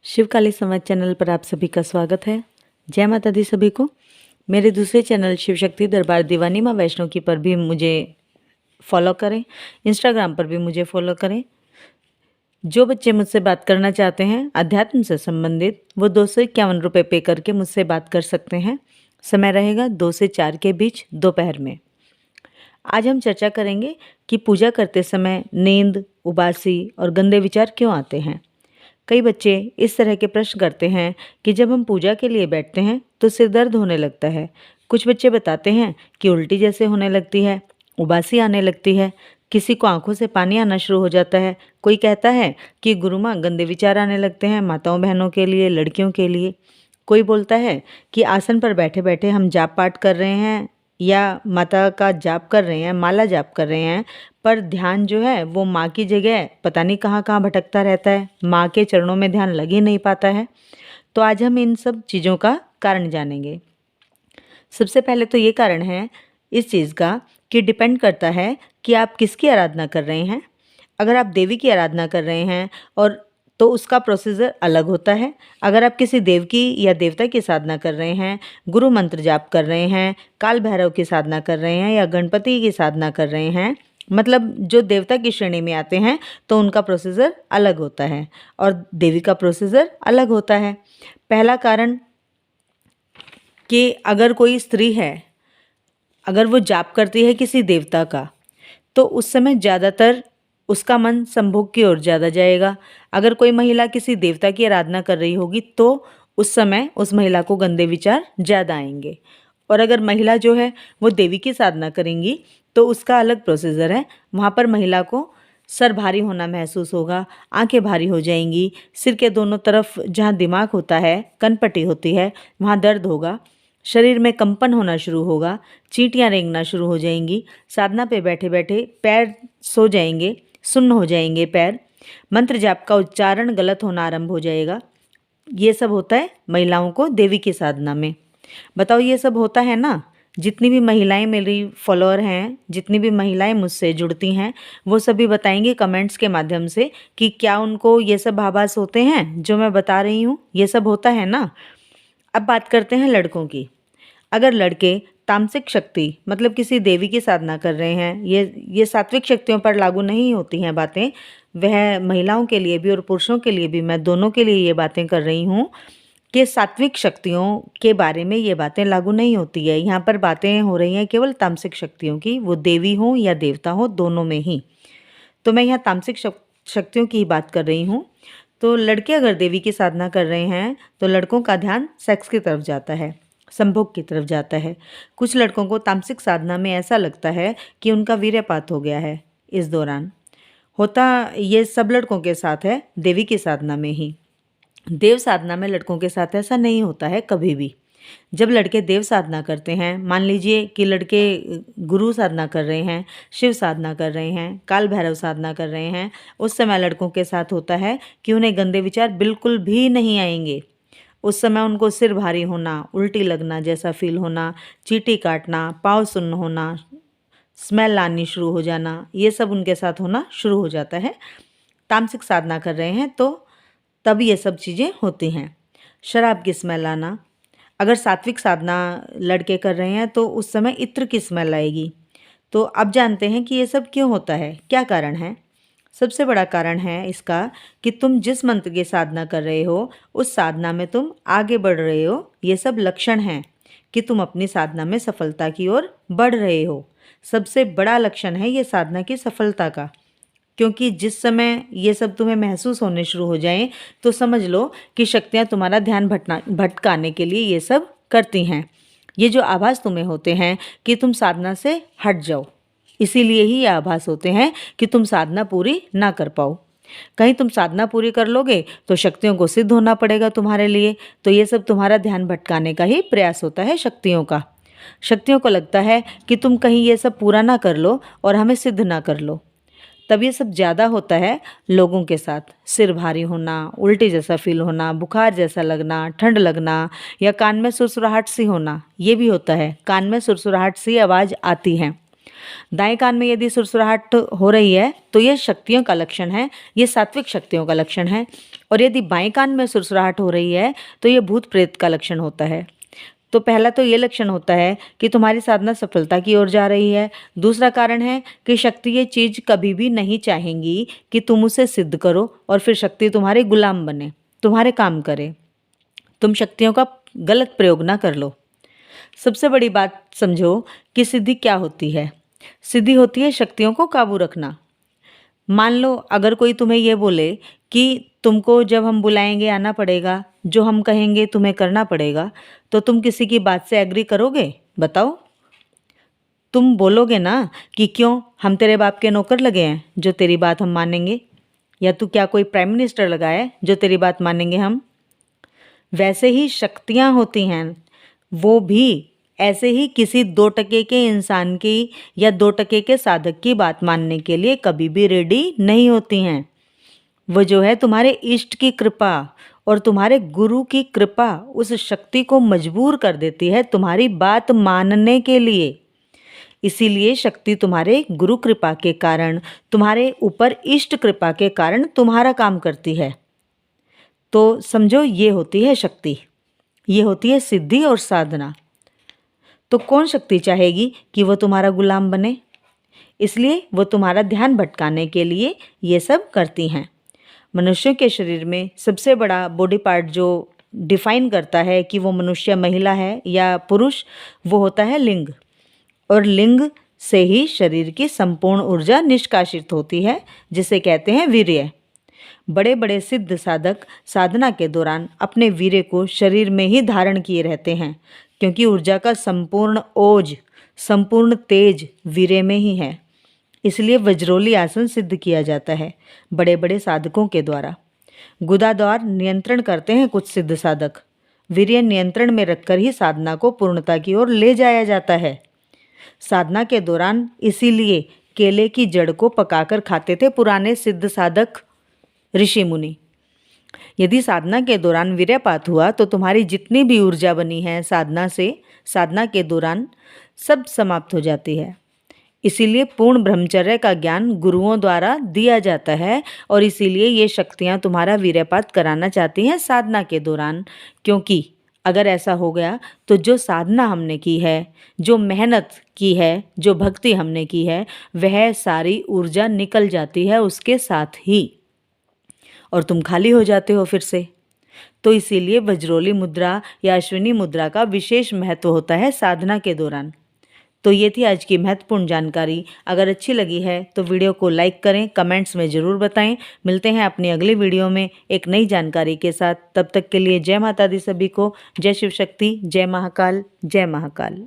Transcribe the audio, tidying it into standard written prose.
शिवकाली समाज चैनल पर आप सभी का स्वागत है। जय माता दी सभी को। मेरे दूसरे चैनल शिव शक्ति दरबार दीवानी माँ वैष्णो की पर भी मुझे फॉलो करें, इंस्टाग्राम पर भी मुझे फॉलो करें। जो बच्चे मुझसे बात करना चाहते हैं अध्यात्म से संबंधित, वो 251 रुपये पे करके मुझसे बात कर सकते हैं। समय रहेगा 2 से 4 के बीच दोपहर में। आज हम चर्चा करेंगे कि पूजा करते समय नींद, उबासी और गंदे विचार क्यों आते हैं। कई बच्चे इस तरह के प्रश्न करते हैं कि जब हम पूजा के लिए बैठते हैं तो सिर दर्द होने लगता है। कुछ बच्चे बताते हैं कि उल्टी जैसे होने लगती है, उबासी आने लगती है, किसी को आंखों से पानी आना शुरू हो जाता है। कोई कहता है कि गुरु माँ गंदे विचार आने लगते हैं माताओं बहनों के लिए, लड़कियों के लिए। कोई बोलता है कि आसन पर बैठे बैठे हम जाप पाठ कर रहे हैं या माता का जाप कर रहे हैं, माला जाप कर रहे हैं, पर ध्यान जो है वो माँ की जगह पता नहीं कहाँ कहाँ भटकता रहता है, माँ के चरणों में ध्यान लग ही नहीं पाता है। तो आज हम इन सब चीज़ों का कारण जानेंगे। सबसे पहले तो ये कारण है इस चीज़ का कि डिपेंड करता है कि आप किसकी आराधना कर रहे हैं। अगर आप देवी की आराधना कर रहे हैं और तो उसका प्रोसीजर अलग होता है। अगर आप किसी देव की या देवता की साधना कर रहे हैं, गुरु मंत्र जाप कर रहे हैं, काल भैरव की साधना कर रहे हैं या गणपति की साधना कर रहे हैं, मतलब जो देवता की श्रेणी में आते हैं, तो उनका प्रोसीजर अलग होता है और देवी का प्रोसीजर अलग होता है। पहला कारण कि अगर कोई स्त्री है, अगर वो जाप करती है किसी देवता का, तो उस समय ज़्यादातर उसका मन संभोग की ओर ज़्यादा जाएगा। अगर कोई महिला किसी देवता की आराधना कर रही होगी तो उस समय उस महिला को गंदे विचार ज़्यादा आएंगे। और अगर महिला जो है वो देवी की साधना करेंगी तो उसका अलग प्रोसीजर है। वहाँ पर महिला को सर भारी होना महसूस होगा, आंखें भारी हो जाएंगी, सिर के दोनों तरफ जहाँ दिमाग होता है, कनपट्टी होती है, वहाँ दर्द होगा, शरीर में कंपन होना शुरू होगा, चींटियाँ रेंगना शुरू हो जाएंगी, साधना पे बैठे बैठे पैर सो जाएंगे, सुन्न हो जाएंगे पैर, मंत्र जाप का उच्चारण गलत होना आरंभ हो जाएगा। ये सब होता है महिलाओं को देवी की साधना में। बताओ ये सब होता है ना। जितनी भी महिलाएं मेरी फॉलोअर हैं, जितनी भी महिलाएं मुझसे जुड़ती हैं, वो सभी बताएंगे कमेंट्स के माध्यम से कि क्या उनको ये सब आभास होते हैं जो मैं बता रही हूँ, ये सब होता है ना। अब बात करते हैं लड़कों की। अगर लड़के तामसिक शक्ति मतलब किसी देवी की साधना कर रहे हैं, ये सात्विक शक्तियों पर लागू नहीं होती हैं बातें, वह महिलाओं के लिए भी और पुरुषों के लिए भी, मैं दोनों के लिए ये बातें कर रही हूँ कि सात्विक शक्तियों के बारे में ये बातें लागू नहीं होती है। यहाँ पर बातें हो रही हैं केवल तामसिक शक्तियों की, वो देवी हो या देवता हो, दोनों में ही। तो मैं यहाँ तामसिक शक्तियों की ही बात कर रही हूँ। तो लड़के अगर देवी की साधना कर रहे हैं तो लड़कों का ध्यान सेक्स की तरफ जाता है, संभोग की तरफ जाता है। कुछ लड़कों को तामसिक साधना में ऐसा लगता है कि उनका वीर्यपात हो गया है इस दौरान। होता ये सब लड़कों के साथ है, देवी की साधना में ही। देव साधना में लड़कों के साथ ऐसा नहीं होता है कभी भी। जब लड़के देव साधना करते हैं, मान लीजिए कि लड़के गुरु साधना कर रहे हैं, शिव साधना कर रहे हैं, काल भैरव साधना कर रहे हैं, उस समय लड़कों के साथ होता है कि उन्हें गंदे विचार बिल्कुल भी नहीं आएंगे। उस समय उनको सिर भारी होना, उल्टी लगना जैसा फील होना, चींटी काटना, पाँव सुन्न होना, स्मेल आनी शुरू हो जाना, ये सब उनके साथ होना शुरू हो जाता है। तामसिक साधना कर रहे हैं तो तब ये सब चीज़ें होती हैं। शराब की स्मेल आना, अगर सात्विक साधना लड़के कर रहे हैं तो उस समय इत्र की स्मेल आएगी। तो अब जानते हैं कि ये सब क्यों होता है, क्या कारण है। सबसे बड़ा कारण है इसका कि तुम जिस मंत्र की साधना कर रहे हो उस साधना में तुम आगे बढ़ रहे हो। ये सब लक्षण हैं कि तुम अपनी साधना में सफलता की ओर बढ़ रहे हो। सबसे बड़ा लक्षण है ये साधना की सफलता का, क्योंकि जिस समय ये सब तुम्हें महसूस होने शुरू हो जाएं तो समझ लो कि शक्तियाँ तुम्हारा ध्यान भटकाने के लिए ये सब करती हैं। ये जो आभास तुम्हें होते हैं कि तुम साधना से हट जाओ, इसीलिए ही ये आभास होते हैं कि तुम साधना पूरी ना कर पाओ। कहीं तुम साधना पूरी कर लोगे तो शक्तियों को सिद्ध होना पड़ेगा तुम्हारे लिए, तो ये सब तुम्हारा ध्यान भटकाने का ही प्रयास होता है शक्तियों का। शक्तियों को लगता है कि तुम कहीं ये सब पूरा ना कर लो और हमें सिद्ध ना कर लो। तब ये सब ज़्यादा होता है लोगों के साथ। सिर भारी होना, उल्टी जैसा फील होना, बुखार जैसा लगना, ठंड लगना या कान में सुरसुराहट सी होना, ये भी होता है। कान में सुरसुराहट सी आवाज़ आती है। दाएं कान में यदि सुरसुराहट हो रही है तो ये शक्तियों का लक्षण है, ये सात्विक शक्तियों का लक्षण है। और यदि बाएं कान में सुरसुराहट हो रही है तो ये भूत प्रेत का लक्षण होता है। तो पहला तो ये लक्षण होता है कि तुम्हारी साधना सफलता की ओर जा रही है। दूसरा कारण है कि शक्ति ये चीज़ कभी भी नहीं चाहेंगी कि तुम उसे सिद्ध करो और फिर शक्ति तुम्हारे गुलाम बने, तुम्हारे काम करे, तुम शक्तियों का गलत प्रयोग ना कर लो। सबसे बड़ी बात समझो कि सिद्धि क्या होती है। सिद्धि होती है शक्तियों को काबू रखना। मान लो अगर कोई तुम्हें ये बोले कि तुमको जब हम बुलाएंगे आना पड़ेगा, जो हम कहेंगे तुम्हें करना पड़ेगा, तो तुम किसी की बात से एग्री करोगे? बताओ, तुम बोलोगे ना कि क्यों, हम तेरे बाप के नौकर लगे हैं जो तेरी बात हम मानेंगे? या तू क्या कोई प्राइम मिनिस्टर लगा है जो तेरी बात मानेंगे हम? वैसे ही शक्तियाँ होती हैं, वो भी ऐसे ही किसी 2 टके के इंसान की या 2 टके के साधक की बात मानने के लिए कभी भी रेडी नहीं होती हैं। वो जो है तुम्हारे इष्ट की कृपा और तुम्हारे गुरु की कृपा उस शक्ति को मजबूर कर देती है तुम्हारी बात मानने के लिए। इसीलिए शक्ति तुम्हारे गुरु कृपा के कारण, तुम्हारे ऊपर इष्ट कृपा के कारण तुम्हारा काम करती है। तो समझो, ये होती है शक्ति, ये होती है सिद्धि और साधना। तो कौन शक्ति चाहेगी कि वो तुम्हारा गुलाम बने? इसलिए वो तुम्हारा ध्यान भटकाने के लिए ये सब करती हैं। मनुष्यों के शरीर में सबसे बड़ा बॉडी पार्ट जो डिफाइन करता है कि वो मनुष्य महिला है या पुरुष, वो होता है लिंग। और लिंग से ही शरीर की संपूर्ण ऊर्जा निष्कासित होती है, जिसे कहते हैं वीर्य। बड़े बड़े सिद्ध साधक साधना के दौरान अपने वीर्य को शरीर में ही धारण किए रहते हैं, क्योंकि ऊर्जा का संपूर्ण ओज, संपूर्ण तेज वीर्य में ही है। इसलिए वज्रोली आसन सिद्ध किया जाता है बड़े बड़े साधकों के द्वारा। गुदाद्वार नियंत्रण करते हैं कुछ सिद्ध साधक। वीर्य नियंत्रण में रखकर ही साधना को पूर्णता की ओर ले जाया जाता है। साधना के दौरान इसीलिए केले की जड़ को पकाकर खाते थे पुराने सिद्ध साधक ऋषि मुनि। यदि साधना के दौरान वीर्यपात हुआ तो तुम्हारी जितनी भी ऊर्जा बनी है साधना से, साधना के दौरान सब समाप्त हो जाती है। इसीलिए पूर्ण ब्रह्मचर्य का ज्ञान गुरुओं द्वारा दिया जाता है और इसीलिए ये शक्तियाँ तुम्हारा वीर्यपात कराना चाहती हैं साधना के दौरान। क्योंकि अगर ऐसा हो गया तो जो साधना हमने की है, जो मेहनत की है, जो भक्ति हमने की है, वह सारी ऊर्जा निकल जाती है उसके साथ ही, और तुम खाली हो जाते हो फिर से। तो इसीलिए वज्रोली मुद्रा या अश्विनी मुद्रा का विशेष महत्व होता है साधना के दौरान। तो ये थी आज की महत्वपूर्ण जानकारी। अगर अच्छी लगी है तो वीडियो को लाइक करें, कमेंट्स में ज़रूर बताएं। मिलते हैं अपनी अगली वीडियो में एक नई जानकारी के साथ। तब तक के लिए जय माता दी सभी को। जय शिव शक्ति, जय महाकाल, जय महाकाल।